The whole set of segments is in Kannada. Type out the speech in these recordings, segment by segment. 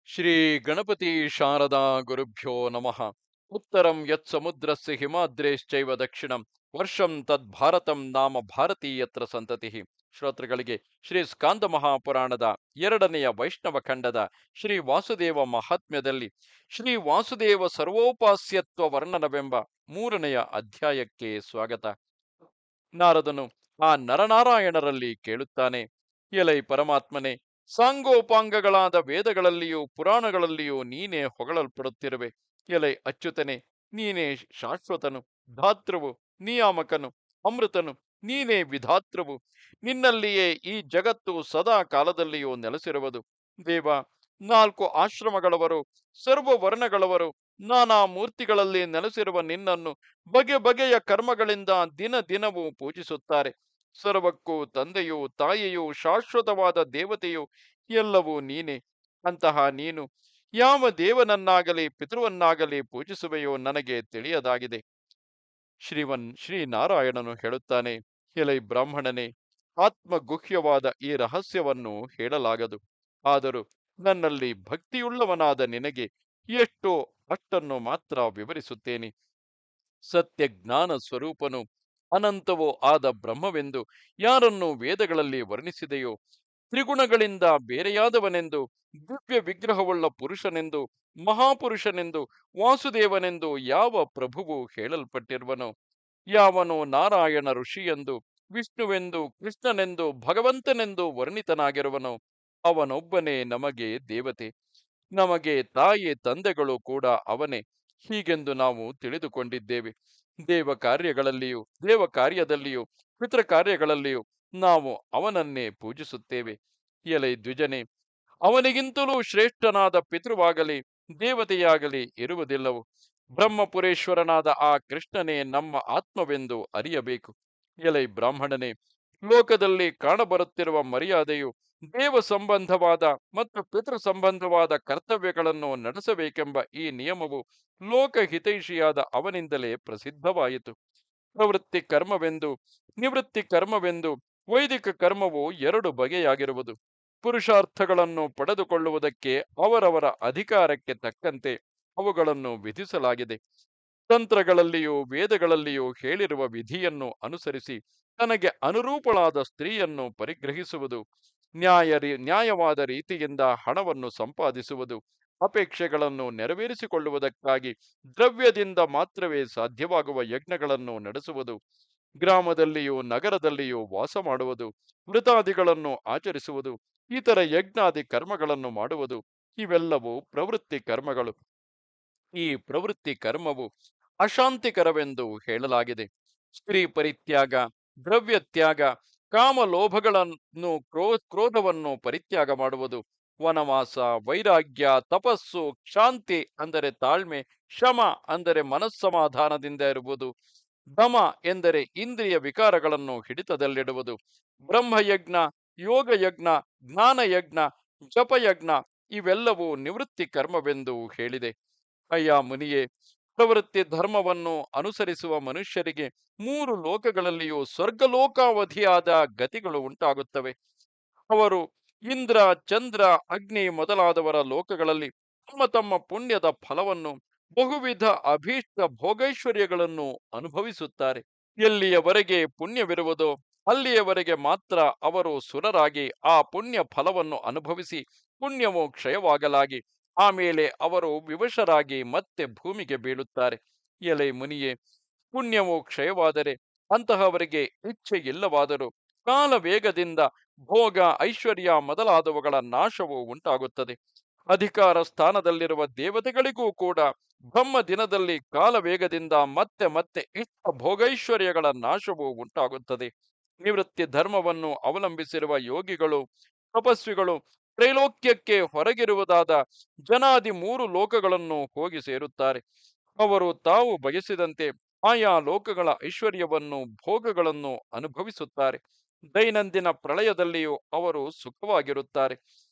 ಶ್ರೀ ಗಣಪತಿ ಶಾರದಾ ಗುರುಭ್ಯೋ ನಮಃ. ಉತ್ತರಂ ಯತ್ ಸಮುದ್ರಸ್ಯ ಹಿಮಾದ್ರೇಶ್ಚೈವ ದಕ್ಷಿಣಂ ವರ್ಷಂ ತದ್ ಭಾರತಂ ನಾಮ ಭಾರತೀಯತ್ರ ಸಂತತಿ. ಶ್ರೋತೃಗಳಿಗೆ ಶ್ರೀ ಸ್ಕಾಂದ ಮಹಾಪುರಾಣದ ಎರಡನೆಯ ವೈಷ್ಣವ ಖಂಡದ ಶ್ರೀ ವಾಸುದೇವ ಮಹಾತ್ಮ್ಯದಲ್ಲಿ ಶ್ರೀ ವಾಸುದೇವ ಸರ್ವೋಪಾಸ್ಯತ್ವ ವರ್ಣನವೆಂಬ ಮೂರನೆಯ ಅಧ್ಯಾಯಕ್ಕೆ ಸ್ವಾಗತ. ನಾರದನು ಆ ನರನಾರಾಯಣರಲ್ಲಿ ಕೇಳುತ್ತಾನೆ, ಎಲೈ ಪರಮಾತ್ಮನೇ, ಸಾಂಗೋಪಾಂಗಗಳಾದ ವೇದಗಳಲ್ಲಿಯೂ ಪುರಾಣಗಳಲ್ಲಿಯೂ ನೀನೇ ಹೊಗಳಲ್ಪಡುತ್ತಿರುವೆ. ಎಲೈ ಅಚ್ಯುತನೆ, ನೀನೇ ಶಾಶ್ವತನು, ಧಾತೃವು, ನಿಯಾಮಕನು, ಅಮೃತನು, ನೀನೇ ವಿಧಾತೃವು. ನಿನ್ನಲ್ಲಿಯೇ ಈ ಜಗತ್ತು ಸದಾ ಕಾಲದಲ್ಲಿಯೂ ನೆಲೆಸಿರುವುದು. ದೇವ, ನಾಲ್ಕು ಆಶ್ರಮಗಳವರು, ಸರ್ವ ವರ್ಣಗಳವರು, ನಾನಾ ಮೂರ್ತಿಗಳಲ್ಲಿ ನೆಲೆಸಿರುವ ನಿನ್ನನ್ನು ಬಗೆ ಬಗೆಯ ಕರ್ಮಗಳಿಂದ ದಿನ ದಿನವೂ ಪೂಜಿಸುತ್ತಾರೆ. ಸರ್ವಕ್ಕೂ ತಂದೆಯೂ ತಾಯಿಯೂ ಶಾಶ್ವತವಾದ ದೇವತೆಯು ಎಲ್ಲವೂ ನೀನೆ. ಅಂತಹ ನೀನು ಯಾವ ದೇವನನ್ನಾಗಲಿ ಪಿತೃವನ್ನಾಗಲಿ ಪೂಜಿಸುವೆಯೋ ನನಗೆ ತಿಳಿಯದಾಗಿದೆ. ಶ್ರೀನಾರಾಯಣನು ಹೇಳುತ್ತಾನೆ, ಎಲೈ ಬ್ರಾಹ್ಮಣನೇ, ಆತ್ಮಗುಹ್ಯವಾದ ಈ ರಹಸ್ಯವನ್ನು ಹೇಳಲಾಗದು. ಆದರೂ ನನ್ನಲ್ಲಿ ಭಕ್ತಿಯುಳ್ಳವನಾದ ನಿನಗೆ ಎಷ್ಟೋ ಅಷ್ಟನ್ನು ಮಾತ್ರ ವಿವರಿಸುತ್ತೇನೆ. ಸತ್ಯ ಜ್ಞಾನ ಸ್ವರೂಪನು ಅನಂತವೋ ಆದ ಬ್ರಹ್ಮವೆಂದು ಯಾರನ್ನು ವೇದಗಳಲ್ಲಿ ವರ್ಣಿಸಿದೆಯೋ, ತ್ರಿಗುಣಗಳಿಂದ ಬೇರೆಯಾದವನೆಂದು, ದಿವ್ಯ ವಿಗ್ರಹವುಳ್ಳ ಪುರುಷನೆಂದು, ಮಹಾಪುರುಷನೆಂದು, ವಾಸುದೇವನೆಂದು ಯಾವ ಪ್ರಭುವು ಹೇಳಲ್ಪಟ್ಟಿರುವನೋ, ಯಾವನು ನಾರಾಯಣ ಋಷಿಯೆಂದು, ವಿಷ್ಣುವೆಂದು, ಕೃಷ್ಣನೆಂದು, ಭಗವಂತನೆಂದು ವರ್ಣಿತನಾಗಿರುವನೋ ಅವನೊಬ್ಬನೇ ನಮಗೆ ದೇವತೆ. ನಮಗೆ ತಾಯಿ ತಂದೆಗಳು ಕೂಡ ಅವನೇ, ಹೀಗೆಂದು ನಾವು ತಿಳಿದುಕೊಂಡಿದ್ದೇವೆ. ದೇವ ಕಾರ್ಯದಲ್ಲಿಯೂ ಪಿತೃ ಕಾರ್ಯಗಳಲ್ಲಿಯೂ ನಾವು ಅವನನ್ನೇ ಪೂಜಿಸುತ್ತೇವೆ. ಎಲೈ ದ್ವಿಜನೆ, ಅವನಿಗಿಂತಲೂ ಶ್ರೇಷ್ಠನಾದ ಪಿತೃವಾಗಲಿ ದೇವತೆಯಾಗಲಿ ಇರುವುದಿಲ್ಲವು. ಬ್ರಹ್ಮಪುರೇಶ್ವರನಾದ ಆ ಕೃಷ್ಣನೇ ನಮ್ಮ ಆತ್ಮವೆಂದು ಅರಿಯಬೇಕು. ಎಲೈ ಬ್ರಾಹ್ಮಣನೇ, ಲೋಕದಲ್ಲಿ ಕಾಣಬರುತ್ತಿರುವ ಮರ್ಯಾದೆಯು ದೇವ ಸಂಬಂಧವಾದ ಮತ್ತು ಪಿತೃ ಸಂಬಂಧವಾದ ಕರ್ತವ್ಯಗಳನ್ನು ನಡೆಸಬೇಕೆಂಬ ಈ ನಿಯಮವು ಲೋಕಹಿತೈಷಿಯಾದ ಅವನಿಂದಲೇ ಪ್ರಸಿದ್ಧವಾಯಿತು. ಪ್ರವೃತ್ತಿ ಕರ್ಮವೆಂದು, ನಿವೃತ್ತಿ ಕರ್ಮವೆಂದು ವೈದಿಕ ಕರ್ಮವು ಎರಡು ಬಗೆಯಾಗಿರುವುದು. ಪುರುಷಾರ್ಥಗಳನ್ನು ಪಡೆದುಕೊಳ್ಳುವುದಕ್ಕೆ ಅವರವರ ಅಧಿಕಾರಕ್ಕೆ ತಕ್ಕಂತೆ ಅವುಗಳನ್ನು ವಿಧಿಸಲಾಗಿದೆ. ತಂತ್ರಗಳಲ್ಲಿಯೂ ವೇದಗಳಲ್ಲಿಯೂ ಹೇಳಿರುವ ವಿಧಿಯನ್ನು ಅನುಸರಿಸಿ ತನಗೆ ಅನುರೂಪಳಾದ ಸ್ತ್ರೀಯನ್ನು ಪರಿಗ್ರಹಿಸುವುದು, ನ್ಯಾಯವಾದ ರೀತಿಯಿಂದ ಹಣವನ್ನು ಸಂಪಾದಿಸುವುದು, ಅಪೇಕ್ಷೆಗಳನ್ನು ನೆರವೇರಿಸಿಕೊಳ್ಳುವುದಕ್ಕಾಗಿ ದ್ರವ್ಯದಿಂದ ಮಾತ್ರವೇ ಸಾಧ್ಯವಾಗುವ ಯಜ್ಞಗಳನ್ನು ನಡೆಸುವುದು, ಗ್ರಾಮದಲ್ಲಿಯೂ ನಗರದಲ್ಲಿಯೂ ವಾಸ ಮಾಡುವುದು, ವೃತಾದಿಗಳನ್ನು ಆಚರಿಸುವುದು, ಇತರ ಯಜ್ಞಾದಿ ಕರ್ಮಗಳನ್ನು ಮಾಡುವುದು, ಇವೆಲ್ಲವೂ ಪ್ರವೃತ್ತಿ ಕರ್ಮಗಳು. ಈ ಪ್ರವೃತ್ತಿ ಕರ್ಮವು ಅಶಾಂತಿಕರವೆಂದು ಹೇಳಲಾಗಿದೆ. ಸ್ತ್ರೀ ಪರಿತ್ಯಾಗ, ದ್ರವ್ಯ ತ್ಯಾಗ, ಕಾಮಲೋಭಗಳನ್ನು ಕ್ರೋಧವನ್ನು ಪರಿತ್ಯಾಗ ಮಾಡುವುದು, ವನವಾಸ, ವೈರಾಗ್ಯ, ತಪಸ್ಸು, ಶಾಂತಿ ಅಂದರೆ ತಾಳ್ಮೆ, ಶಮ ಅಂದರೆ ಮನಸ್ಸಮಾಧಾನದಿಂದ ಇರುವುದು, ದಮ ಎಂದರೆ ಇಂದ್ರಿಯ ವಿಕಾರಗಳನ್ನು ಹಿಡಿತದಲ್ಲಿಡುವುದು, ಬ್ರಹ್ಮಯಜ್ಞ, ಯೋಗಯಜ್ಞ, ಜ್ಞಾನಯಜ್ಞ, ಜಪಯಜ್ಞ ಇವೆಲ್ಲವೂ ನಿವೃತ್ತಿ ಕರ್ಮವೆಂದು ಹೇಳಿದೆ. ಅಯ್ಯ ಮುನಿಯೇ, ಪ್ರವೃತ್ತಿ ಧರ್ಮವನ್ನು ಅನುಸರಿಸುವ ಮನುಷ್ಯರಿಗೆ ಮೂರು ಲೋಕಗಳಲ್ಲಿಯೂ ಸ್ವರ್ಗಲೋಕಾವಧಿಯಾದ ಗತಿಗಳು ಉಂಟಾಗುತ್ತವೆ. ಅವರು ಇಂದ್ರ, ಚಂದ್ರ, ಅಗ್ನಿ ಮೊದಲಾದವರ ಲೋಕಗಳಲ್ಲಿ ತಮ್ಮ ತಮ್ಮ ಪುಣ್ಯದ ಫಲವನ್ನು, ಬಹುವಿಧ ಅಭೀಷ್ಟ ಭೋಗೈಶ್ವರ್ಯಗಳನ್ನು ಅನುಭವಿಸುತ್ತಾರೆ. ಎಲ್ಲಿಯವರೆಗೆ ಪುಣ್ಯವಿರುವುದೋ ಅಲ್ಲಿಯವರೆಗೆ ಮಾತ್ರ ಅವರು ಸುರರಾಗಿ ಆ ಪುಣ್ಯ ಫಲವನ್ನು ಅನುಭವಿಸಿ ಪುಣ್ಯವು ಕ್ಷಯವಾಗಲಾಗಿ ಆಮೇಲೆ ಅವರು ವಿವಶರಾಗಿ ಮತ್ತೆ ಭೂಮಿಗೆ ಬೀಳುತ್ತಾರೆ. ಎಲೆ ಮುನಿಯೇ, ಪುಣ್ಯವು ಕ್ಷಯವಾದರೆ ಅಂತಹವರಿಗೆ ಇಚ್ಛೆ ಇಲ್ಲವಾದರೂ ಕಾಲ ವೇಗದಿಂದ ಭೋಗ ಐಶ್ವರ್ಯ ಮೊದಲಾದವುಗಳ ನಾಶವು ಉಂಟಾಗುತ್ತದೆ. ಅಧಿಕಾರ ಸ್ಥಾನದಲ್ಲಿರುವ ದೇವತೆಗಳಿಗೂ ಕೂಡ ಬ್ರಹ್ಮ ದಿನದಲ್ಲಿ ಕಾಲ ವೇಗದಿಂದ ಮತ್ತೆ ಮತ್ತೆ ಇಷ್ಟ ಭೋಗೈಶ್ವರ್ಯಗಳ ನಾಶವು ಉಂಟಾಗುತ್ತದೆ. ನಿವೃತ್ತಿ ಧರ್ಮವನ್ನು ಅವಲಂಬಿಸಿರುವ ಯೋಗಿಗಳು, ತಪಸ್ವಿಗಳು ತ್ರೈಲೋಕ್ಯಕ್ಕೆ ಹೊರಗಿರುವುದಾದ ಜನಾದಿ ಮೂರು ಲೋಕಗಳನ್ನು ಹೋಗಿ ಸೇರುತ್ತಾರೆ. ಅವರು ತಾವು ಬಯಸಿದಂತೆ ಆಯಾ ಲೋಕಗಳ ಐಶ್ವರ್ಯವನ್ನು ಭೋಗಗಳನ್ನು ಅನುಭವಿಸುತ್ತಾರೆ. ದೈನಂದಿನ ಪ್ರಳಯದಲ್ಲಿಯೂ ಅವರು ಸುಖವಾಗಿರುತ್ತಾರೆ.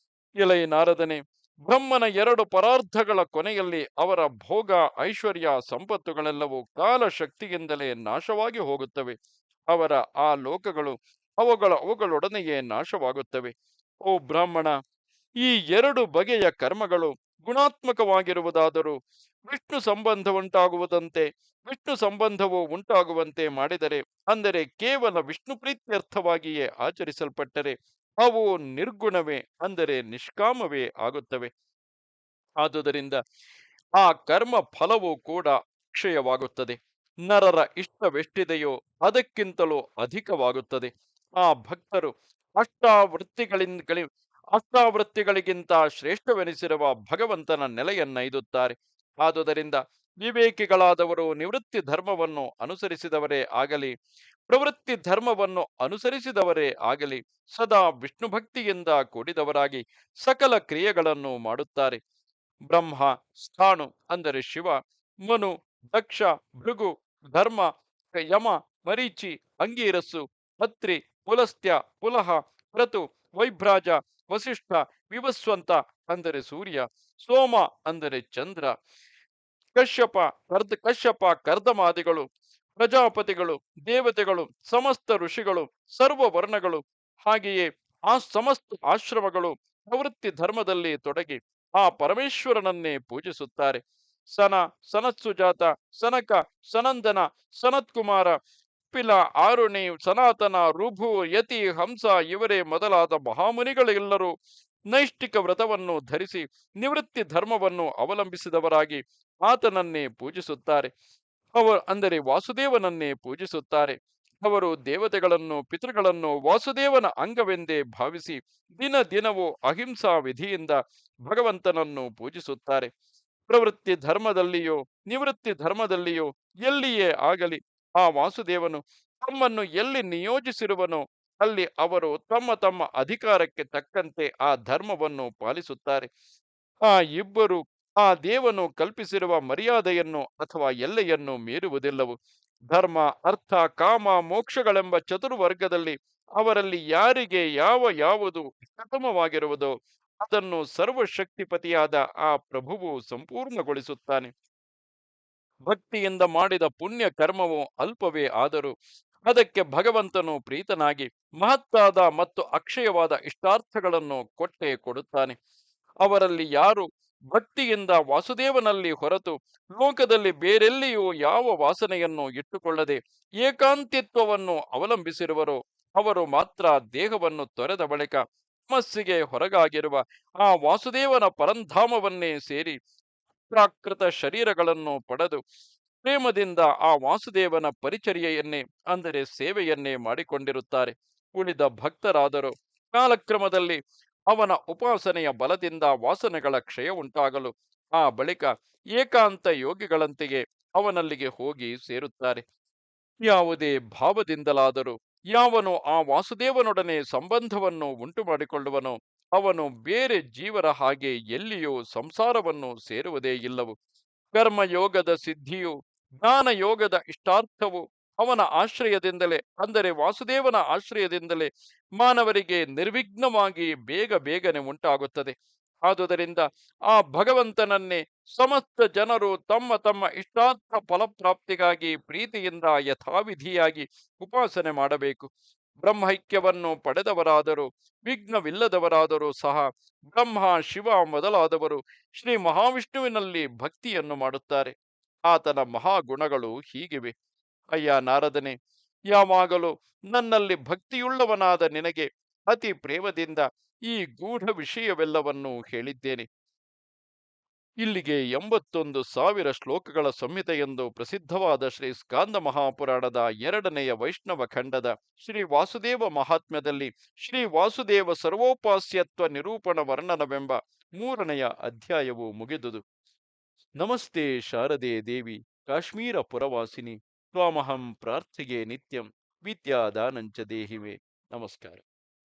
ಎಲೈ ನಾರದನೆ, ಬ್ರಹ್ಮನ ಎರಡು ಪರಾರ್ಧಗಳ ಕೊನೆಯಲ್ಲಿ ಅವರ ಭೋಗ ಐಶ್ವರ್ಯ ಸಂಪತ್ತುಗಳೆಲ್ಲವೂ ಕಾಲಶಕ್ತಿಯಿಂದಲೇ ನಾಶವಾಗಿ ಹೋಗುತ್ತವೆ. ಅವರ ಆ ಲೋಕಗಳು ಅವುಗಳೊಡನೆಯೇ ನಾಶವಾಗುತ್ತವೆ. ಓ ಬ್ರಾಹ್ಮಣ, ಈ ಎರಡು ಬಗೆಯ ಕರ್ಮಗಳು ಗುಣಾತ್ಮಕವಾಗಿರುವುದಾದರೂ ವಿಷ್ಣು ಸಂಬಂಧ ಉಂಟಾಗುವುದಂತೆ ವಿಷ್ಣು ಸಂಬಂಧವು ಉಂಟಾಗುವಂತೆ ಮಾಡಿದರೆ, ಅಂದರೆ ಕೇವಲ ವಿಷ್ಣು ಪ್ರೀತ್ಯರ್ಥವಾಗಿಯೇ ಆಚರಿಸಲ್ಪಟ್ಟರೆ ಅವು ನಿರ್ಗುಣವೇ, ಅಂದರೆ ನಿಷ್ಕಾಮವೇ ಆಗುತ್ತವೆ. ಆದುದರಿಂದ ಆ ಕರ್ಮ ಫಲವೂ ಕೂಡ ಅಕ್ಷಯವಾಗುತ್ತದೆ. ನರರ ಇಷ್ಟವೆಷ್ಟಿದೆಯೋ ಅದಕ್ಕಿಂತಲೂ ಅಧಿಕವಾಗುತ್ತದೆ. ಆ ಭಕ್ತರು ಅಷ್ಟಾವೃತ್ತಿಗಳಿಂದ ಅಷ್ಟಾವೃತ್ತಿಗಳಿಗಿಂತ ಶ್ರೇಷ್ಠವೆನಿಸಿರುವ ಭಗವಂತನ ನೆಲೆಯನ್ನೈದುತ್ತಾರೆ. ಆದುದರಿಂದ ವಿವೇಕಿಗಳಾದವರು ನಿವೃತ್ತಿ ಧರ್ಮವನ್ನು ಅನುಸರಿಸಿದವರೇ ಆಗಲಿ, ಪ್ರವೃತ್ತಿ ಧರ್ಮವನ್ನು ಅನುಸರಿಸಿದವರೇ ಆಗಲಿ, ಸದಾ ವಿಷ್ಣು ಭಕ್ತಿಯಿಂದ ಕೂಡಿದವರಾಗಿ ಸಕಲ ಕ್ರಿಯೆಗಳನ್ನು ಮಾಡುತ್ತಾರೆ. ಬ್ರಹ್ಮ, ಸ್ಥಾಣು ಅಂದರೆ ಶಿವ, ಮನು, ದಕ್ಷ, ಭೃಗು, ಧರ್ಮ, ಯಮ, ಮರೀಚಿ, ಅಂಗೀರಸ್ಸು, ಅತ್ರಿ, ಪುಲಸ್ತ್ಯ, ಪುಲಹ, ಕ್ರತು, ವೈಭ್ರಾಜ, ವಸಿಷ್ಠ, ವಿವಸ್ವಂತ ಅಂದರೆ ಸೂರ್ಯ, ಸೋಮ ಅಂದರೆ ಚಂದ್ರ, ಕಶ್ಯಪ ಕರ್ದಮಾದಿಗಳು, ಪ್ರಜಾಪತಿಗಳು, ದೇವತೆಗಳು, ಸಮಸ್ತ ಋಷಿಗಳು, ಸರ್ವ ವರ್ಣಗಳು, ಹಾಗೆಯೇ ಆ ಸಮಸ್ತ ಆಶ್ರಮಗಳು ಪ್ರವೃತ್ತಿ ಧರ್ಮದಲ್ಲಿ ತೊಡಗಿ ಆ ಪರಮೇಶ್ವರನನ್ನೇ ಪೂಜಿಸುತ್ತಾರೆ. ಸನತ್ಸುಜಾತ, ಸನಕ, ಸನಂದನ, ಸನತ್ಕುಮಾರ, ಪಿಲ, ಆರುಣಿ, ಸನಾತನ, ರುಭು, ಯತಿ, ಹಂಸ ಇವರೇ ಮೊದಲಾದ ಮಹಾಮುನಿಗಳೆಲ್ಲರೂ ನೈಷ್ಠಿಕ ವ್ರತವನ್ನು ಧರಿಸಿ ನಿವೃತ್ತಿ ಧರ್ಮವನ್ನು ಅವಲಂಬಿಸಿದವರಾಗಿ ಆತನನ್ನೇ ಪೂಜಿಸುತ್ತಾರೆ. ಅಂದರೆ ವಾಸುದೇವನನ್ನೇ ಪೂಜಿಸುತ್ತಾರೆ. ಅವರು ದೇವತೆಗಳನ್ನು ಪಿತೃಗಳನ್ನು ವಾಸುದೇವನ ಅಂಗವೆಂದೇ ಭಾವಿಸಿ ದಿನ ದಿನವೂ ಅಹಿಂಸಾ ವಿಧಿಯಿಂದ ಭಗವಂತನನ್ನು ಪೂಜಿಸುತ್ತಾರೆ. ಪ್ರವೃತ್ತಿ ಧರ್ಮದಲ್ಲಿಯೋ ನಿವೃತ್ತಿ ಧರ್ಮದಲ್ಲಿಯೋ ಎಲ್ಲಿಯೇ ಆಗಲಿ ಆ ವಾಸುದೇವನು ತಮ್ಮನ್ನು ಎಲ್ಲಿ ನಿಯೋಜಿಸಿರುವನೋ ಅಲ್ಲಿ ಅವರು ತಮ್ಮ ತಮ್ಮ ಅಧಿಕಾರಕ್ಕೆ ತಕ್ಕಂತೆ ಆ ಧರ್ಮವನ್ನು ಪಾಲಿಸುತ್ತಾರೆ. ಆ ಇಬ್ಬರು ಆ ದೇವನು ಕಲ್ಪಿಸಿರುವ ಮರ್ಯಾದೆಯನ್ನು ಅಥವಾ ಎಲ್ಲೆಯನ್ನು ಮೀರುವುದಿಲ್ಲವು. ಧರ್ಮ, ಅರ್ಥ, ಕಾಮ, ಮೋಕ್ಷಗಳೆಂಬ ಚತುರ್ವರ್ಗದಲ್ಲಿ ಅವರಲ್ಲಿ ಯಾರಿಗೆ ಯಾವುದು ಇಷ್ಟತಮವಾಗಿರುವುದೋ ಅದನ್ನು ಸರ್ವಶಕ್ತಿಪತಿಯಾದ ಆ ಪ್ರಭುವು ಸಂಪೂರ್ಣಗೊಳಿಸುತ್ತಾನೆ. ಭಕ್ತಿಯಿಂದ ಮಾಡಿದ ಪುಣ್ಯ ಕರ್ಮವು ಅಲ್ಪವೇ ಆದರೂ ಅದಕ್ಕೆ ಭಗವಂತನು ಪ್ರೀತನಾಗಿ ಮಹತ್ತಾದ ಮತ್ತು ಅಕ್ಷಯವಾದ ಇಷ್ಟಾರ್ಥಗಳನ್ನು ಕೊಟ್ಟೇ ಕೊಡುತ್ತಾನೆ. ಅವರಲ್ಲಿ ಯಾರು ಭಕ್ತಿಯಿಂದ ವಾಸುದೇವನಲ್ಲಿ ಹೊರತು ಲೋಕದಲ್ಲಿ ಬೇರೆಲ್ಲಿಯೂ ಯಾವ ವಾಸನೆಯನ್ನು ಇಟ್ಟುಕೊಳ್ಳದೆ ಏಕಾಂತಿತ್ವವನ್ನು ಅವಲಂಬಿಸಿರುವರೋ ಅವರು ಮಾತ್ರ ದೇಹವನ್ನು ತೊರೆದ ಬಳಿಕ ತಮಸ್ಸಿಗೆ ಹೊರಗಾಗಿರುವ ಆ ವಾಸುದೇವನ ಪರಂಧಾಮವನ್ನೇ ಸೇರಿ ಪ್ರಾಕೃತ ಶರೀರಗಳನ್ನು ಪಡೆದು ಪ್ರೇಮದಿಂದ ಆ ವಾಸುದೇವನ ಪರಿಚರ್ಯೆಯನ್ನೇ ಅಂದರೆ ಸೇವೆಯನ್ನೇ ಮಾಡಿಕೊಂಡಿರುತ್ತಾರೆ. ಉಳಿದ ಭಕ್ತರಾದರೂ ಕಾಲಕ್ರಮದಲ್ಲಿ ಅವನ ಉಪಾಸನೆಯ ಬಲದಿಂದ ವಾಸನೆಗಳ ಕ್ಷಯ ಉಂಟಾಗಲು ಆ ಬಳಿಕ ಏಕಾಂತ ಯೋಗಿಗಳಂತೆಯೇ ಅವನಲ್ಲಿಗೆ ಹೋಗಿ ಸೇರುತ್ತಾರೆ. ಯಾವುದೇ ಭಾವದಿಂದಲಾದರೂ ಯಾವನು ಆ ವಾಸುದೇವನೊಡನೆ ಸಂಬಂಧವನ್ನು ಉಂಟು ಮಾಡಿಕೊಳ್ಳುವನೋ ಅವನು ಬೇರೆ ಜೀವರ ಹಾಗೆ ಎಲ್ಲಿಯೂ ಸಂಸಾರವನ್ನು ಸೇರುವುದೇ ಇಲ್ಲವು. ಕರ್ಮಯೋಗದ ಸಿದ್ಧಿಯು ಜ್ಞಾನ ಯೋಗದ ಇಷ್ಟಾರ್ಥವು ಅವನ ಆಶ್ರಯದಿಂದಲೇ ಅಂದರೆ ವಾಸುದೇವನ ಆಶ್ರಯದಿಂದಲೇ ಮಾನವರಿಗೆ ನಿರ್ವಿಘ್ನವಾಗಿ ಬೇಗನೆ ಉಂಟಾಗುತ್ತದೆ. ಆದುದರಿಂದ ಆ ಭಗವಂತನನ್ನೇ ಸಮಸ್ತ ಜನರು ತಮ್ಮ ತಮ್ಮ ಇಷ್ಟಾರ್ಥ ಫಲಪ್ರಾಪ್ತಿಗಾಗಿ ಪ್ರೀತಿಯಿಂದ ಯಥಾವಿಧಿಯಾಗಿ ಉಪಾಸನೆ ಮಾಡಬೇಕು. ಬ್ರಹ್ಮೈಕ್ಯವನ್ನು ಪಡೆದವರಾದರೂ ವಿಘ್ನವಿಲ್ಲದವರಾದರೂ ಸಹ ಬ್ರಹ್ಮ, ಶಿವ ಮೊದಲಾದವರು ಶ್ರೀ ಮಹಾವಿಷ್ಣುವಿನಲ್ಲಿ ಭಕ್ತಿಯನ್ನು ಮಾಡುತ್ತಾರೆ. ಆತನ ಮಹಾಗುಣಗಳು ಹೀಗಿವೆ. ಅಯ್ಯ ನಾರದನೆ, ಯಾವಾಗಲೂ ನನ್ನಲ್ಲಿ ಭಕ್ತಿಯುಳ್ಳವನಾದ ನಿನಗೆ ಅತಿ ಪ್ರೇಮದಿಂದ ಈ ಗೂಢ ವಿಷಯವೆಲ್ಲವನ್ನೂ ಹೇಳಿದ್ದೇನೆ. ಇಲ್ಲಿಗೆ 81,000 ಶ್ಲೋಕಗಳ ಸಂಹಿತೆಯೆಂದು ಪ್ರಸಿದ್ಧವಾದ ಶ್ರೀ ಸ್ಕಾಂದ ಮಹಾಪುರಾಣದ 2ನೆಯ ವೈಷ್ಣವ ಖಂಡದ ಶ್ರೀ ವಾಸುದೇವ ಮಹಾತ್ಮ್ಯದಲ್ಲಿ ಶ್ರೀ ವಾಸುದೇವ ಸರ್ವೋಪಾಸ್ಯತ್ವ ನಿರೂಪಣ ವರ್ಣನವೆಂಬ 3ನೆಯ ಅಧ್ಯಾಯವು ಮುಗಿದುದು. ನಮಸ್ತೆ ಶಾರದೆ ದೇವಿ ಕಾಶ್ಮೀರ ಪುರವಾಸಿನಿ ತ್ವಾಮಹಂ ಪ್ರಾರ್ಥಿಗೆ ನಿತ್ಯಂ ವಿದ್ಯಾದಾನಂಚ ದೇಹಿವೆ. ನಮಸ್ಕಾರ.